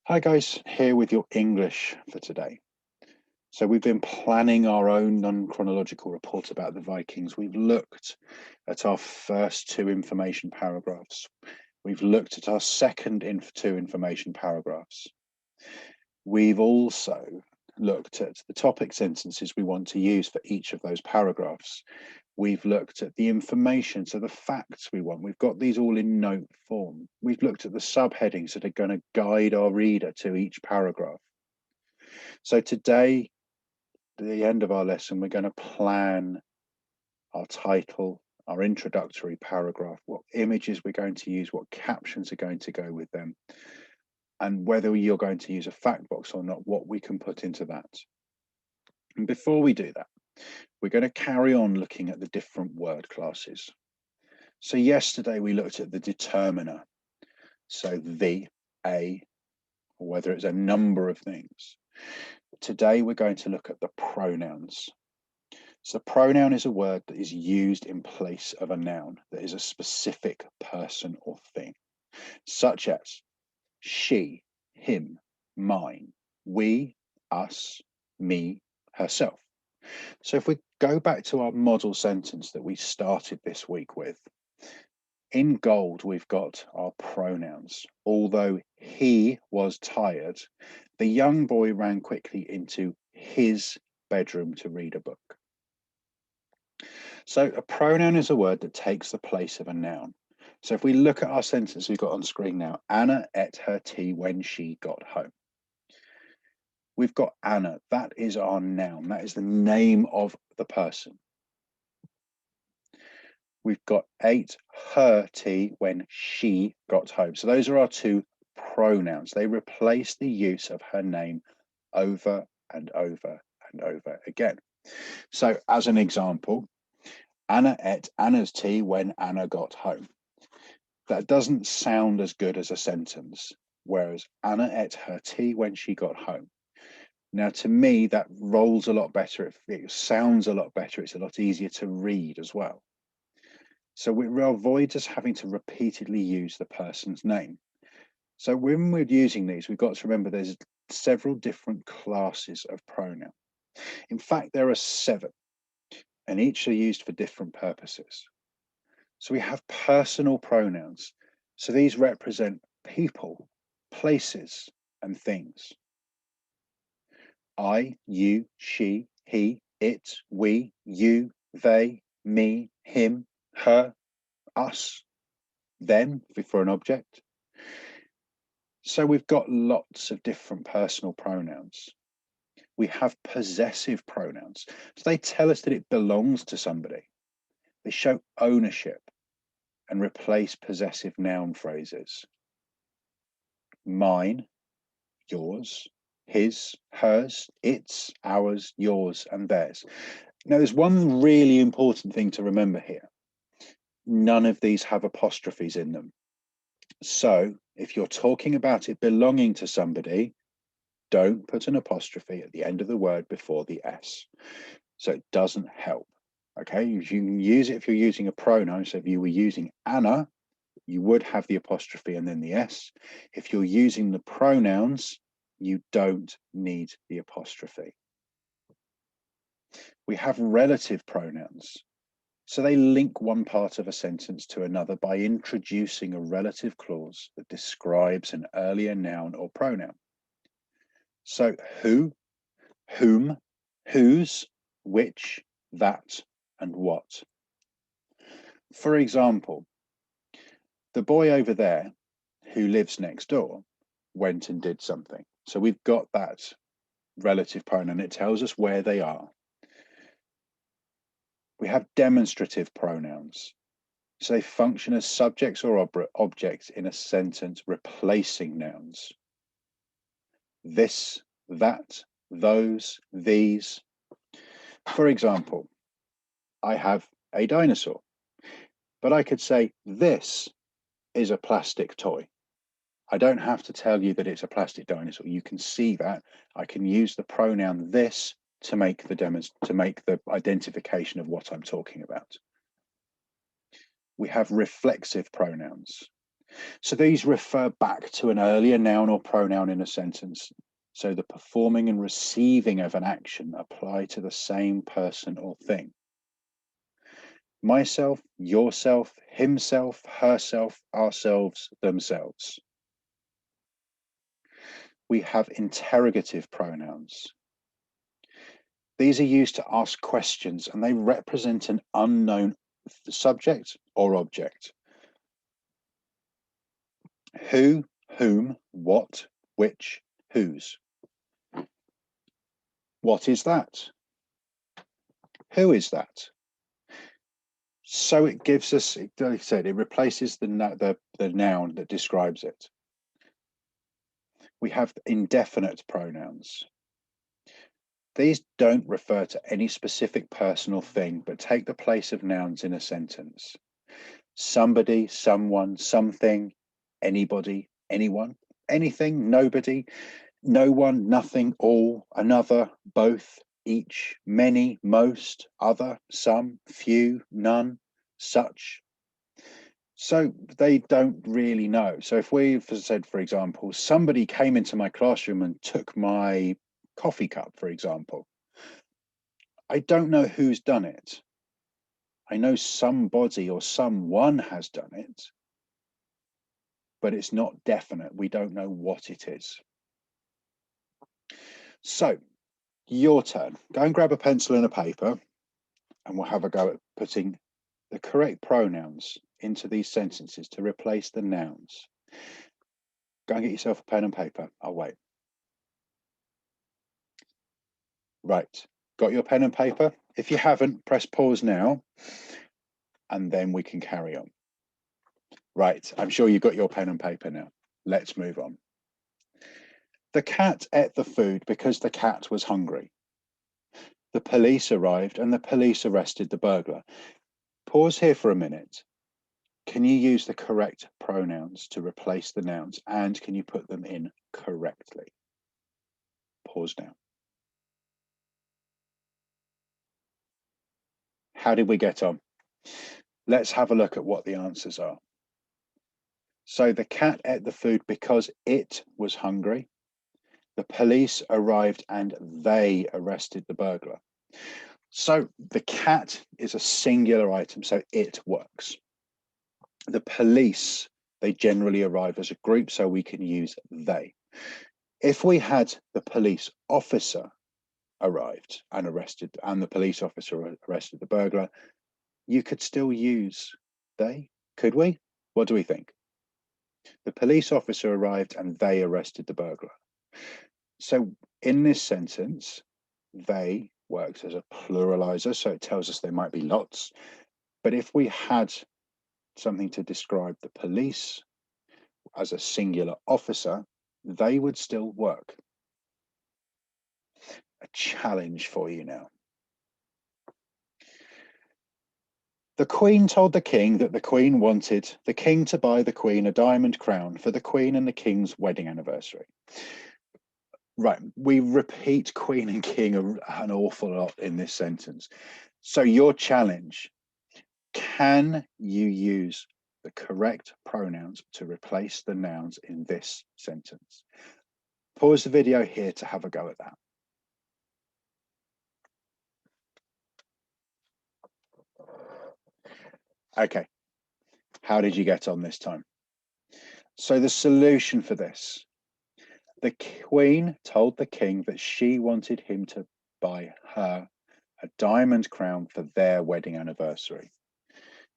Hi guys, here with your English for today. So we've been planning our own non-chronological report about the Vikings. We've looked at our first two information paragraphs. We've looked at our second two information paragraphs. We've also looked at the topic sentences we want to use for each of those paragraphs. We've looked at the information, so the facts we want. We've got these all in note form. We've looked at the subheadings that are going to guide our reader to each paragraph. So today, at the end of our lesson, we're going to plan our title, our introductory paragraph, what images we're going to use, what captions are going to go with them, and whether you're going to use a fact box or not, what we can put into that. And before we do that, we're going to carry on looking at the different word classes. So yesterday we looked at the determiner, so the, a, or whether it's a number of things. Today we're going to look at the pronouns. So pronoun is a word that is used in place of a noun that is a specific person or thing, such as she, him, mine, we, us, me, herself. So if we go back to our model sentence that we started this week with, in gold, we've got our pronouns. Although he was tired, the young boy ran quickly into his bedroom to read a book. So a pronoun is a word that takes the place of a noun. So if we look at our sentence we've got on screen now, Anna ate her tea when she got home. We've got Anna, that is our noun. That is the name of the person. We've got ate her tea when she got home. So those are our two pronouns. They replace the use of her name over and over and over again. So as an example, Anna ate Anna's tea when Anna got home. That doesn't sound as good as a sentence, whereas Anna ate her tea when she got home. Now, to me, that rolls a lot better. It sounds a lot better. It's a lot easier to read as well. So it avoids us having to repeatedly use the person's name. So when we're using these, we've got to remember there's several different classes of pronoun. In fact, there are 7, and each are used for different purposes. So we have personal pronouns. So these represent people, places, and things. I, you, she, he, it, we, you, they, me, him, her, us, them for an object. So we've got lots of different personal pronouns. We have possessive pronouns. So they tell us that it belongs to somebody. They show ownership and replace possessive noun phrases. Mine, yours, his, hers, its, ours, yours, and theirs. Now, there's one really important thing to remember here. None of these have apostrophes in them. So if you're talking about it belonging to somebody, don't put an apostrophe at the end of the word before the S. So it doesn't help. Okay, you can use it if you're using a pronoun. So if you were using Anna, you would have the apostrophe and then the S. If you're using the pronouns, you don't need the apostrophe. We have relative pronouns. So they link one part of a sentence to another by introducing a relative clause that describes an earlier noun or pronoun. So who, whom, whose, which, that, and what. For example, the boy over there who lives next door went and did something. So we've got that relative pronoun. It tells us where they are. We have demonstrative pronouns. So they function as subjects or objects in a sentence replacing nouns. This, that, those, these. For example, I have a dinosaur, but I could say this is a plastic toy. I don't have to tell you that it's a plastic dinosaur. You can see that. I can use the pronoun this to make the identification of what I'm talking about. We have reflexive pronouns. So these refer back to an earlier noun or pronoun in a sentence. So the performing and receiving of an action apply to the same person or thing. Myself, yourself, himself, herself, ourselves, themselves. We have interrogative pronouns. These are used to ask questions and they represent an unknown subject or object. Who, whom, what, which, whose. What is that? Who is that? So it gives us, like I said, it replaces the noun that describes it. We have indefinite pronouns. These don't refer to any specific person or thing, but take the place of nouns in a sentence. Somebody, someone, something, anybody, anyone, anything, nobody, no one, nothing, all, another, both, each, many, most, other, some, few, none, such. So they don't really know. So if we've said, for example, somebody came into my classroom and took my coffee cup, for example, I don't know who's done it. I know somebody or someone has done it, but it's not definite. We don't know what it is. So your turn. Go and grab a pencil and a paper and we'll have a go at putting the correct pronouns into these sentences to replace the nouns. Go and get yourself a pen and paper. I'll wait. Right. Got your pen and paper? If you haven't, press pause now and then we can carry on. Right. I'm sure you've got your pen and paper now. Let's move on. The cat ate the food because the cat was hungry. The police arrived and the police arrested the burglar. Pause here for a minute. Can you use the correct pronouns to replace the nouns and can you put them in correctly? Pause now. How did we get on? Let's have a look at what the answers are. So the cat ate the food because it was hungry. The police arrived and they arrested the burglar. So the cat is a singular item, so it works. The police, they generally arrive as a group, so we can use they. If we had the police officer arrived and arrested, and the police officer arrested the burglar, you could still use they, could we? What do we think? The police officer arrived and they arrested the burglar. So in this sentence, they works as a pluralizer, so it tells us there might be lots. But if we had something to describe the police as a singular officer, they would still work. A challenge for you now. The Queen told the King that the Queen wanted the King to buy the Queen a diamond crown for the Queen and the King's wedding anniversary. Right, we repeat Queen and King an awful lot in this sentence. So your challenge, can you use the correct pronouns to replace the nouns in this sentence? Pause the video here to have a go at that. Okay, how did you get on this time? So the solution for this, the Queen told the King that she wanted him to buy her a diamond crown for their wedding anniversary.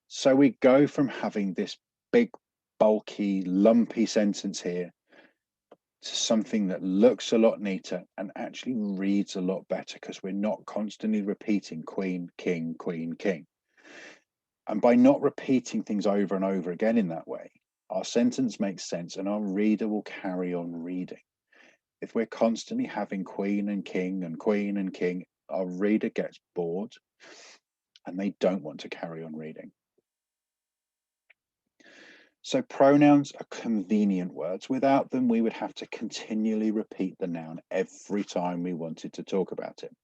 So we go from having this big, bulky, lumpy sentence here to something that looks a lot neater and actually reads a lot better because we're not constantly repeating Queen, King, Queen, King. And by not repeating things over and over again in that way, our sentence makes sense and our reader will carry on reading. If we're constantly having Queen and King and Queen and King, our reader gets bored and they don't want to carry on reading. So pronouns are convenient words. Without them, we would have to continually repeat the noun every time we wanted to talk about it,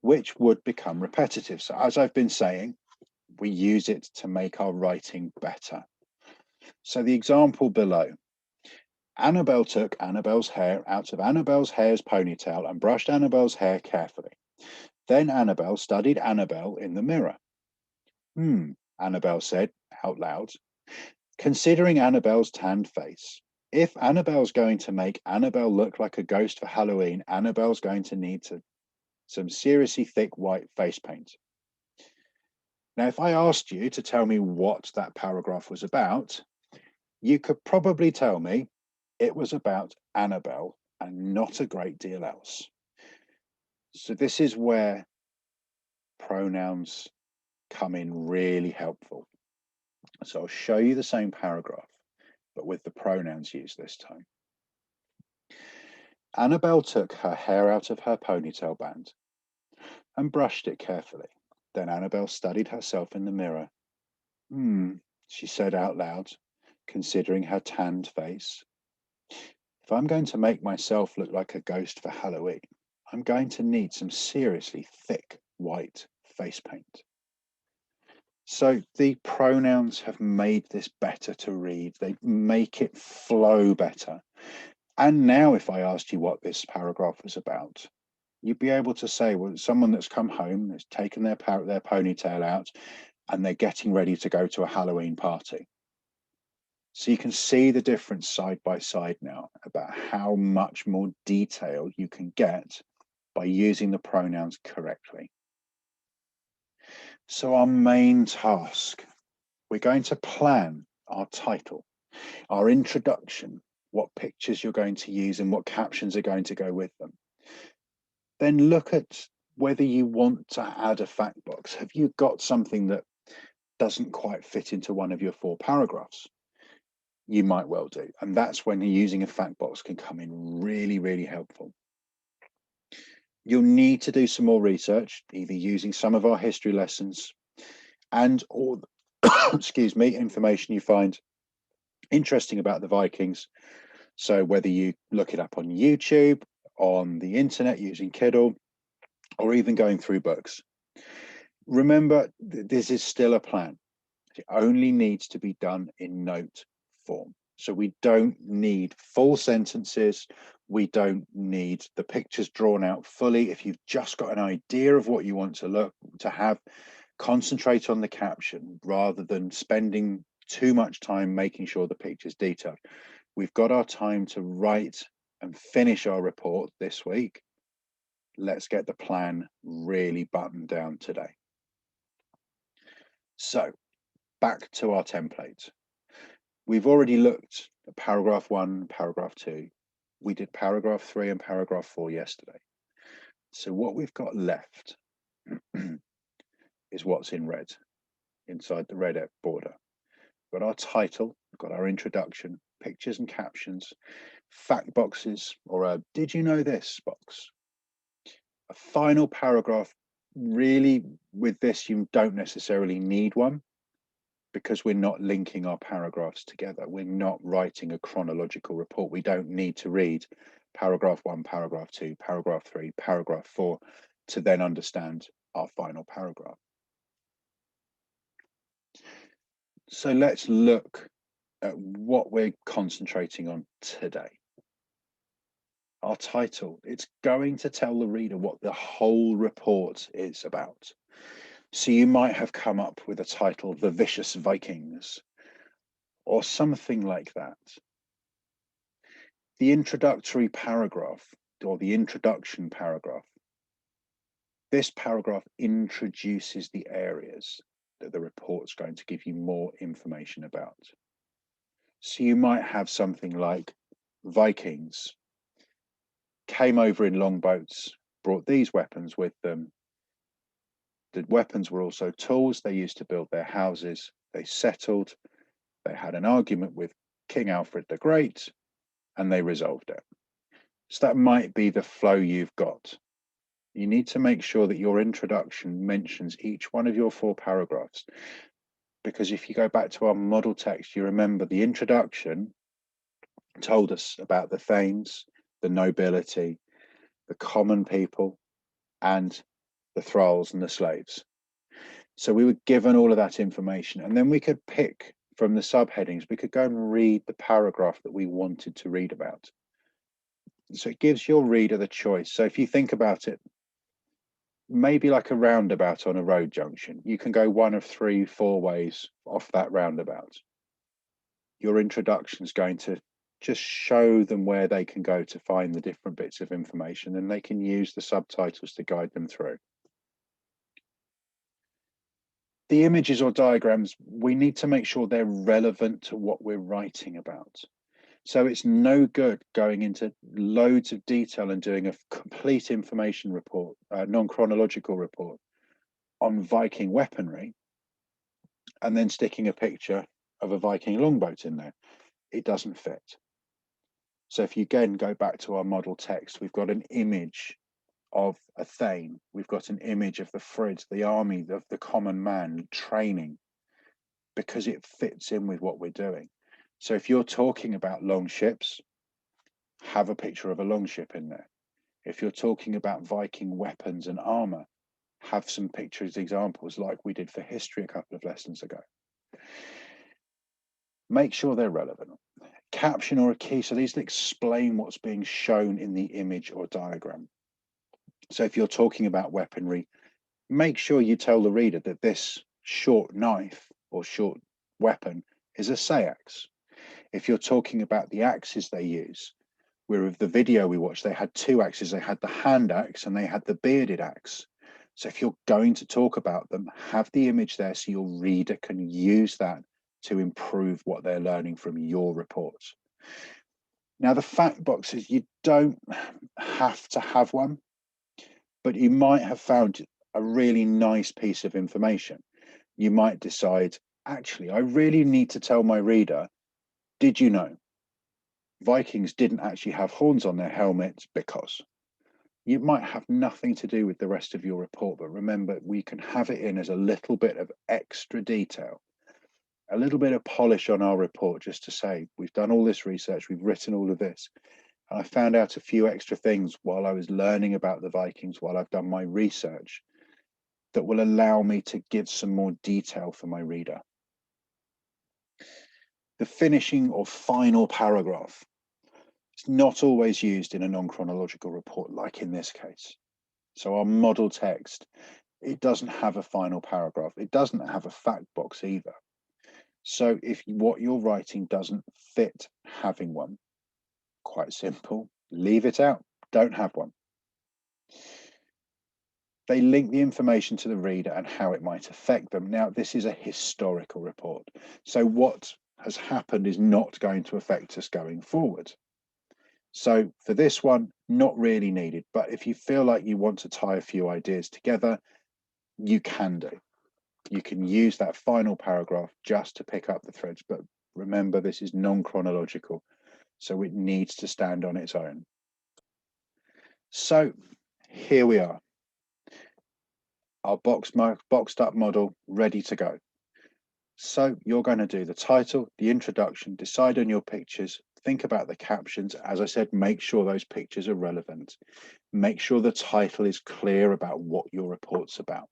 which would become repetitive. So as I've been saying, we use it to make our writing better. So the example below. Annabelle took Annabelle's hair out of Annabelle's hair's ponytail and brushed Annabelle's hair carefully. Then Annabelle studied Annabelle in the mirror. Annabelle said out loud, considering Annabelle's tanned face. If Annabelle's going to make Annabelle look like a ghost for Halloween, Annabelle's going to need some seriously thick white face paint. Now, if I asked you to tell me what that paragraph was about, you could probably tell me it was about Annabelle and not a great deal else. So this is where pronouns come in really helpful. So I'll show you the same paragraph, but with the pronouns used this time. Annabelle took her hair out of her ponytail band and brushed it carefully. Then Annabelle studied herself in the mirror. She said out loud, considering her tanned face. If I'm going to make myself look like a ghost for Halloween, I'm going to need some seriously thick white face paint. So the pronouns have made this better to read. They make it flow better. And now if I asked you what this paragraph was about, you'd be able to say, well, someone that's come home, has taken their ponytail out, and they're getting ready to go to a Halloween party. So you can see the difference side by side now about how much more detail you can get by using the pronouns correctly. So our main task, we're going to plan our title, our introduction, what pictures you're going to use and what captions are going to go with them. Then look at whether you want to add a fact box. Have you got something that doesn't quite fit into one of your 4 paragraphs? You might well do. And that's when using a fact box can come in really, really helpful. You'll need to do some more research, either using some of our history lessons and or excuse me, information you find interesting about the Vikings. So whether you look it up on YouTube, on the internet using Kindle, or even going through books. Remember, this is still a plan. It only needs to be done in note form. So we don't need full sentences. We don't need the pictures drawn out fully. If you've just got an idea of what you want to have, concentrate on the caption rather than spending too much time making sure the picture's detailed. We've got our time to write and finish our report this week. Let's get the plan really buttoned down today. So back to our template. We've already looked at paragraph 1, paragraph 2. We did paragraph 3 and paragraph 4 yesterday. So what we've got left is what's in red, inside the red border. We've got our title, we've got our introduction, pictures and captions, fact boxes, or a did you know this box. A final paragraph. Really, with this, you don't necessarily need one because we're not linking our paragraphs together. We're not writing a chronological report. We don't need to read paragraph 1, paragraph 2, paragraph 3, paragraph 4 to then understand our final paragraph. So let's look at what we're concentrating on today. Our title, it's going to tell the reader what the whole report is about. So you might have come up with a title, The Vicious Vikings, or something like that. The introductory paragraph, or the introduction paragraph, this paragraph introduces the areas that the report's going to give you more information about. So you might have something like Vikings came over in longboats, brought these weapons with them. The weapons were also tools they used to build their houses. They settled. They had an argument with King Alfred the Great, and they resolved it. So that might be the flow you've got. You need to make sure that your introduction mentions each one of your 4 paragraphs. Because if you go back to our model text, you remember the introduction told us about the thanes, the nobility, the common people, and the thralls and the slaves. So we were given all of that information, and then we could pick from the subheadings, we could go and read the paragraph that we wanted to read about. So it gives your reader the choice. So if you think about it, maybe like a roundabout on a road junction, you can go one of 3, 4 ways off that roundabout. Your introduction is going to just show them where they can go to find the different bits of information, and they can use the subtitles to guide them through. The images or diagrams, we need to make sure they're relevant to what we're writing about. So it's no good going into loads of detail and doing a complete information report, non-chronological report on Viking weaponry, and then sticking a picture of a Viking longboat in there. It doesn't fit. So if you again go back to our model text, we've got an image of a thane, we've got an image of the Frid, the army of the common man training, because it fits in with what we're doing. So if you're talking about long ships, have a picture of a long ship in there. If you're talking about Viking weapons and armor, have some pictures, examples like we did for history a couple of lessons ago. Make sure they're relevant. Caption or a key, so these explain what's being shown in the image or diagram. So if you're talking about weaponry, make sure you tell the reader that this short knife or short weapon is a sayax. If you're talking about the axes they use, with the video we watched, they had 2 axes. They had the hand axe and they had the bearded axe. So if you're going to talk about them, have the image there so your reader can use that to improve what they're learning from your reports. Now, the fact boxes, you don't have to have one, but you might have found a really nice piece of information. You might decide, actually, I really need to tell my reader, did you know Vikings didn't actually have horns on their helmets because. You might have nothing to do with the rest of your report, but remember, we can have it in as a little bit of extra detail, a little bit of polish on our report, just to say, we've done all this research, we've written all of this, and I found out a few extra things while I was learning about the Vikings, while I've done my research, that will allow me to give some more detail for my reader. The finishing or final paragraph. It's not always used in a non-chronological report, like in this case. So our model text, it doesn't have a final paragraph. It doesn't have a fact box either. So if what you're writing doesn't fit having one, quite simple, leave it out, don't have one. They link the information to the reader and how it might affect them. Now, this is a historical report. So what has happened is not going to affect us going forward. So for this one, not really needed, but if you feel like you want to tie a few ideas together, you can do. You can use that final paragraph just to pick up the threads, but remember, this is non-chronological, so it needs to stand on its own. So here we are, our boxed up model ready to go. So you're going to do the title, the introduction, decide on your pictures, think about the captions. As I said, make sure those pictures are relevant. Make sure the title is clear about what your report's about.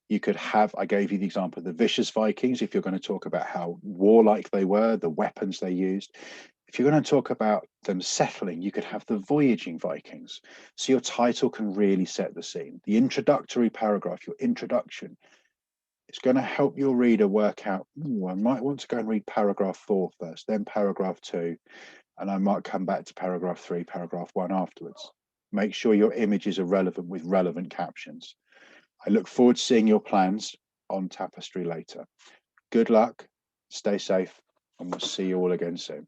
You could have, I gave you the example of the vicious Vikings, if you're going to talk about how warlike they were, the weapons they used. If you're going to talk about them settling, you could have the voyaging Vikings. So your title can really set the scene. The introductory paragraph, your introduction, it's going to help your reader work out, I might want to go and read paragraph 4 first, then paragraph 2, and I might come back to paragraph 3, paragraph 1 afterwards. Make sure your images are relevant with relevant captions. I look forward to seeing your plans on Tapestry later. Good luck, stay safe, and we'll see you all again soon.